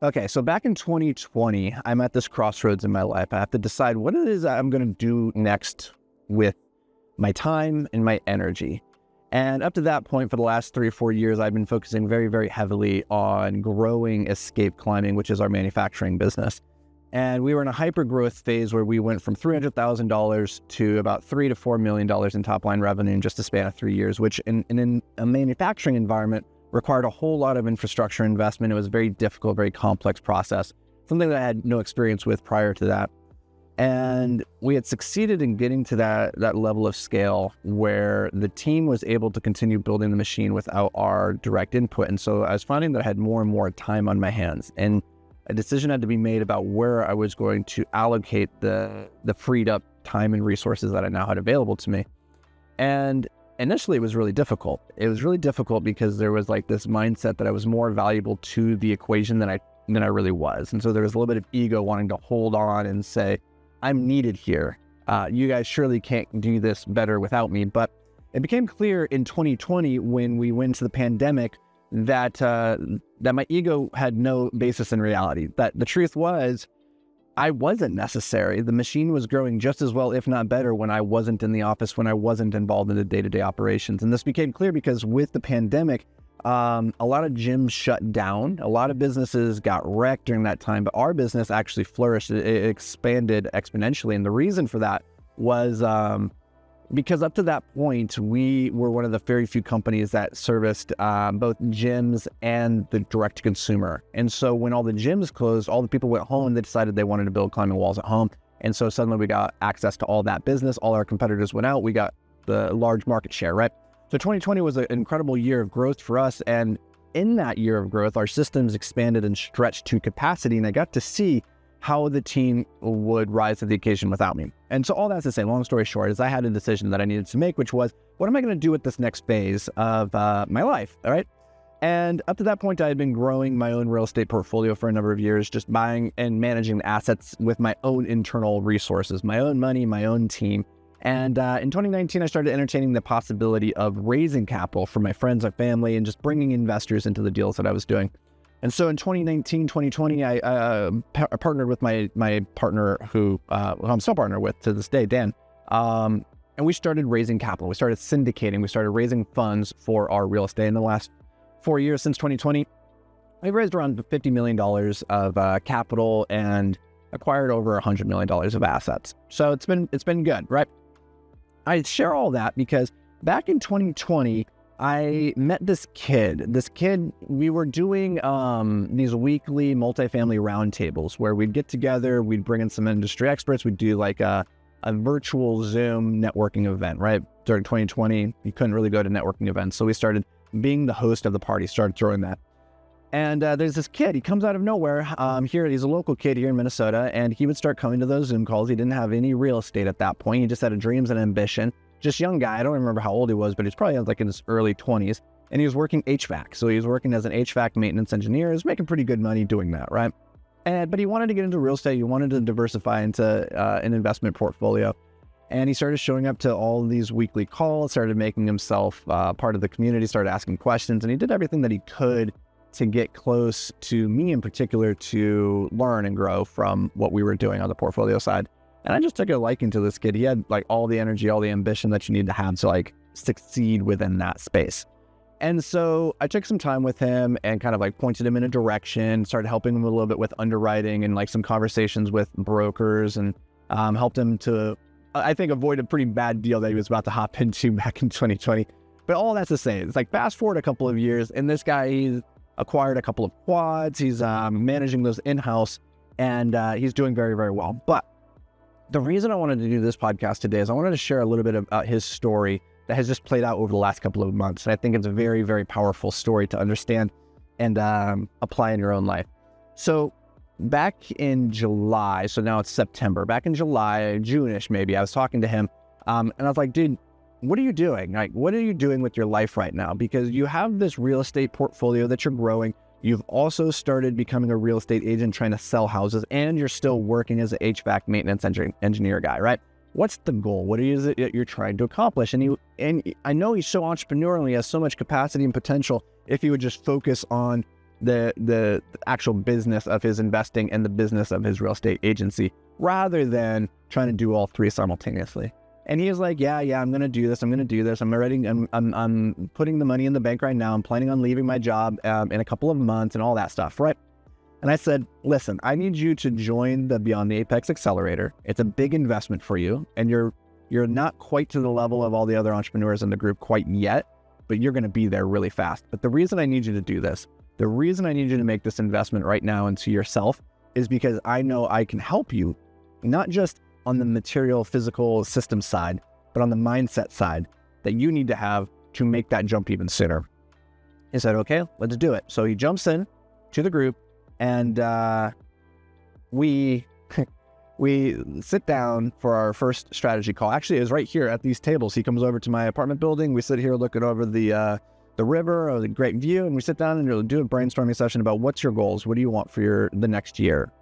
Okay, so back in 2020, I'm at this crossroads in my life. I have to decide what it is I'm going to do next with my time and my energy. And up to that point, for the last 3 or 4 years, I've been focusing very, very heavily on growing Escape Climbing, which is our manufacturing business. And we were in a hyper growth phase where we went from $300,000 to about $3 to $4 million in top line revenue in just a span of 3 years, which in a manufacturing environment required a whole lot of infrastructure investment. It was a very difficult, very complex process, something that I had no experience with prior to that. And we had succeeded in getting to that level of scale where the team was able to continue building the machine without our direct input. And so I was finding that I had more and more time on my hands, and a decision had to be made about where I was going to allocate the freed up time and resources that I now had available to me. And initially it was really difficult. It was really difficult because there was like this mindset that I was more valuable to the equation than I really was. And so there was a little bit of ego wanting to hold on and say, I'm needed here. You guys surely can't do this better without me. But it became clear in 2020 when we went to the pandemic that my ego had no basis in reality. That the truth was, I wasn't necessary. The machine was growing just as well, if not better, when I wasn't in the office, when I wasn't involved in the day-to-day operations. And this became clear because with the pandemic, a lot of gyms shut down. A lot of businesses got wrecked during that time, but our business actually flourished. It expanded exponentially. And the reason for that was because up to that point, we were one of the very few companies that serviced both gyms and the direct-to-consumer. And so when all the gyms closed, all the people went home, they decided they wanted to build climbing walls at home. And so suddenly we got access to all that business. All our competitors went out. We got the large market share, right? So 2020 was an incredible year of growth for us. And in that year of growth, our systems expanded and stretched to capacity. And I got to see how the team would rise to the occasion without me. And so all that's to say, long story short, is I had a decision that I needed to make, which was, what am I going to do with this next phase of my life? All right. And up to that point, I had been growing my own real estate portfolio for a number of years, just buying and managing the assets with my own internal resources, my own money, my own team. And in 2019, I started entertaining the possibility of raising capital from my friends and family and just bringing investors into the deals that I was doing. And so in 2019, 2020, I partnered with my partner who I'm still partnered with to this day, Dan. And we started raising capital. We started syndicating. We started raising funds for our real estate. In the last 4 years since 2020, we've raised around $50 million of capital and acquired over $100 million of assets. So it's been good, right? I share all that because back in 2020, I met this kid. We were doing these weekly multifamily roundtables where we'd get together, we'd bring in some industry experts, we'd do like a virtual Zoom networking event, right? During 2020, you couldn't really go to networking events. So we started being the host of the party, started throwing that. And there's this kid, he comes out of nowhere here. He's a local kid here in Minnesota, and he would start coming to those Zoom calls. He didn't have any real estate at that point. He just had dreams and ambition. Just young guy. I don't remember how old he was, but he's probably like in his early 20s. And he was working HVAC. So he was working as an HVAC maintenance engineer. He was making pretty good money doing that, right? But he wanted to get into real estate. He wanted to diversify into an investment portfolio. And he started showing up to all of these weekly calls, started making himself part of the community, started asking questions. And he did everything that he could to get close to me in particular to learn and grow from what we were doing on the portfolio side. And I just took a liking to this kid. He had like all the energy, all the ambition that you need to have to like succeed within that space. And so I took some time with him and kind of like pointed him in a direction, started helping him a little bit with underwriting and like some conversations with brokers, and helped him to, I think, avoid a pretty bad deal that he was about to hop into back in 2020. But all that's to say, it's like fast forward a couple of years, and this guy, he's acquired a couple of quads. He's managing those in-house, and he's doing very, very well. But the reason I wanted to do this podcast today is I wanted to share a little bit about his story that has just played out over the last couple of months. And I think it's a very, very powerful story to understand and apply in your own life. So back in July, so now it's September, back in July, June-ish maybe, I was talking to him and I was like, dude, what are you doing? Like, what are you doing with your life right now? Because you have this real estate portfolio that you're growing. You've also started becoming a real estate agent trying to sell houses, and you're still working as an HVAC maintenance engineer guy, right? What's the goal? What is it that you're trying to accomplish? And I know he's so entrepreneurial, he has so much capacity and potential if he would just focus on the actual business of his investing and the business of his real estate agency, rather than trying to do all three simultaneously. And he was like, yeah, I'm going to do this. I'm putting the money in the bank right now. I'm planning on leaving my job in a couple of months and all that stuff, right? And I said, listen, I need you to join the Beyond the Apex Accelerator. It's a big investment for you, and you're not quite to the level of all the other entrepreneurs in the group quite yet, but you're going to be there really fast. But the reason I need you to do this, the reason I need you to make this investment right now into yourself, is because I know I can help you, not just on the material, physical system side, but on the mindset side that you need to have to make that jump even sooner. He said, okay, let's do it. So he jumps in to the group, and we sit down for our first strategy call. Actually, it was right here at these tables. He comes over to my apartment building. We sit here looking over the river, or the great view, and we sit down and do a brainstorming session about what's your goals? What do you want for the next year?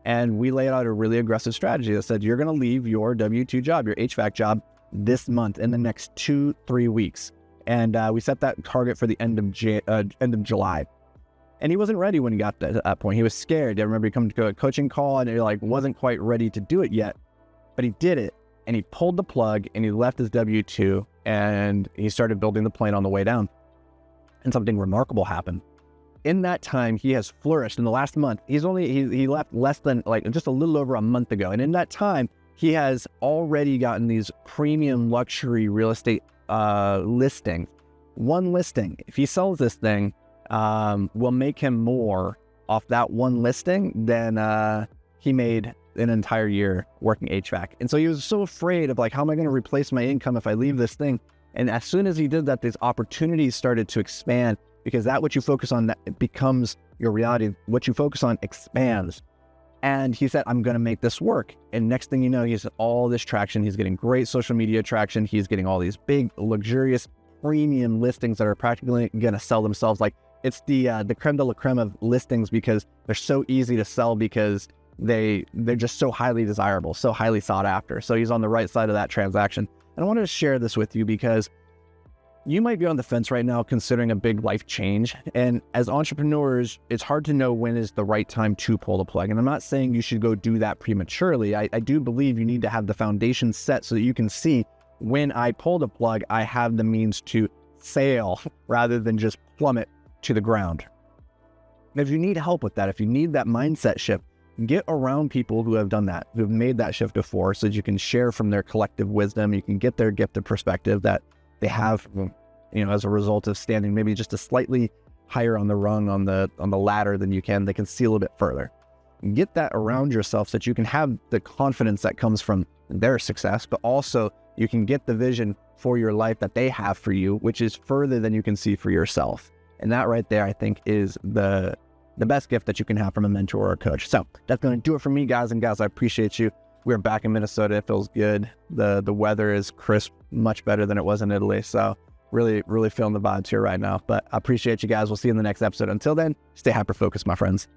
And we laid out a really aggressive strategy that said, you're going to leave your W-2 job, your HVAC job, this month, in the next 2-3 weeks. And we set that target for the end of July. And he wasn't ready when he got to that point. He was scared. I remember he come to a coaching call, and he wasn't quite ready to do it yet, but he did it. And he pulled the plug, and he left his W-2, and he started building the plane on the way down. And something remarkable happened. In that time, he has flourished. In the last month, he left less than just a little over a month ago. And in that time, he has already gotten these premium luxury real estate listings. One listing, if he sells this thing, will make him more off that one listing than he made an entire year working HVAC. And so he was so afraid of how am I going to replace my income if I leave this thing? And as soon as he did that, these opportunities started to expand, because that what you focus on, that it becomes your reality. What you focus on expands. And he said, I'm going to make this work. And next thing you know, he has all this traction. He's getting great social media traction. He's getting all these big, luxurious, premium listings that are practically going to sell themselves. It's the creme de la creme of listings, because they're so easy to sell, because they're just so highly desirable, so highly sought after. So he's on the right side of that transaction. And I wanted to share this with you because you might be on the fence right now considering a big life change. And as entrepreneurs, it's hard to know when is the right time to pull the plug. And I'm not saying you should go do that prematurely. I do believe you need to have the foundation set so that you can see, when I pull the plug, I have the means to sail rather than just plummet to the ground. If you need help with that, if you need that mindset shift, get around people who have done that, who have made that shift before, so that you can share from their collective wisdom. You can get their gift of perspective that they have, as a result of standing maybe just a slightly higher on the rung on the ladder than you can. They can see a little bit further. Get that around yourself so that you can have the confidence that comes from their success, but also you can get the vision for your life that they have for you, which is further than you can see for yourself. And that right there, I think, is the best gift that you can have from a mentor or a coach. So that's going to do it for me, guys and gals. I appreciate you. We're back in Minnesota. It feels good. The weather is crisp, much better than it was in Italy. So really, really feeling the vibes here right now. But I appreciate you guys. We'll see you in the next episode. Until then, stay hyper-focused, my friends.